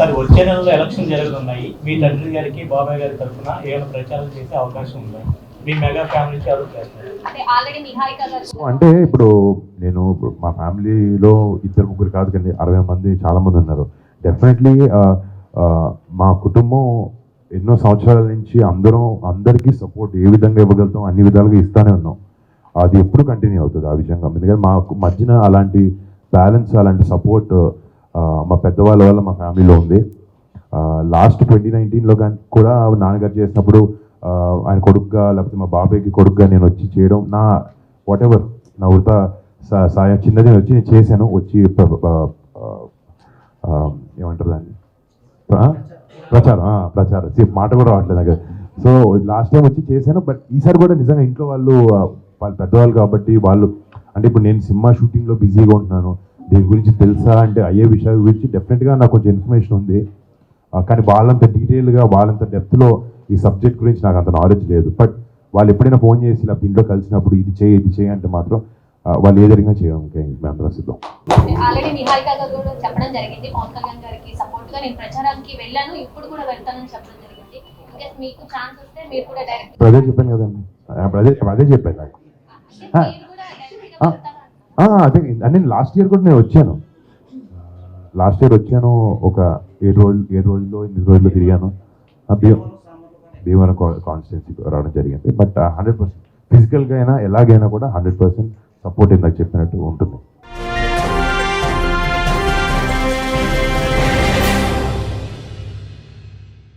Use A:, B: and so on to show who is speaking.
A: Sir వచ్చే నెలలో election జరుగుతున్నాయి. మీ తండ్రి గారికి బాబాయ్ గారి తరఫున ఏమైనా ప్రచారం చేసే అవకాశం ఉందా? మీ మెగా ఫ్యామిలీ ఎవరు చేస్తారు?
B: అంటే ఇప్పుడు నేను మా ఫ్యామిలీలో 2-3 కాదు కానీ 60 మంది చాలా మంది ఉన్నారు. డెఫినెట్లీ మా కుటుంబం ఎన్నో సంవత్సరాల నుంచి అందరికీ సపోర్ట్ ఏ విధంగా ఇవ్వగలుగుతాం అన్ని విధాలుగా ఇస్తానే ఉన్నాం. అది ఎప్పుడు కంటిన్యూ అవుతుంది ఆ విషయంగా. ఎందుకంటే మాకు మధ్యన అలాంటి బ్యాలెన్స్ అలాంటి సపోర్ట్ మా పెద్దవాళ్ళ వల్ల మా ఫ్యామిలీలో ఉంది. లాస్ట్ 2019లో కానీ కూడా నాన్నగారు చేసినప్పుడు ఆయన కొడుకుగా లేకపోతే మా బాబాయ్కి కొడుకుగా నేను వచ్చి చేయడం నా వాటెవర్ నా వృత్త సాయం చిన్నది వచ్చి నేను చేశాను. వచ్చి ఏమంటారు దాన్ని ప్రచారం మాట కూడా రావట్లేదు నాకు. సో లాస్ట్ టైం వచ్చి చేశాను. బట్ ఈసారి కూడా నిజంగా ఇంట్లో వాళ్ళు పెద్దవాళ్ళు కాబట్టి వాళ్ళు అంటే ఇప్పుడు నేను సినిమా షూటింగ్లో బిజీగా ఉంటున్నాను. దీని గురించి తెలుసా అంటే అయ్యే విషయాల గురించి డెఫినెట్గా నాకు కొంచెం ఇన్ఫర్మేషన్ ఉంది. కానీ వాళ్ళంత డీటెయిల్గా వాళ్ళంత డెప్త్లో ఈ సబ్జెక్ట్ గురించి నాకు అంత నాలెడ్జ్ లేదు. బట్ వాళ్ళు ఎప్పుడైనా ఫోన్ చేసి లేకపోతే ఇంట్లో కలిసినప్పుడు ఇది చేయి అంటే మాత్రం వాళ్ళు ఏ జరిగినా చేయడానికి మేము అందరం సిద్ధం.
C: ఆల్రెడీ నిహారిక గారు కూడా చెప్పడం జరిగింది, పవన్ కళ్యాణ్ గారికి సపోర్ట్ గా నేను ప్రచారానికి వెళ్ళాను, ఇప్పుడు కూడా వెళ్తానని చెప్పడం జరిగింది. ఇంకా మీకు ఛాన్స్ వస్తే మీరు కూడా డైరెక్ట్
B: అదే చెప్పాను కదండి, అదే చెప్పాను నాకు. అదే అంటే లాస్ట్ ఇయర్ కూడా నేను వచ్చాను. ఒక 7 రోజుల్లో 8 రోజుల్లో తిరిగాను. భీమవరం కాన్స్టిట్యున్సీకి రావడం జరిగింది. బట్ 100% ఫిజికల్గా అయినా ఎలాగైనా కూడా 100% సపోర్ట్ ఇందాక చెప్పినట్టు ఉంటుంది.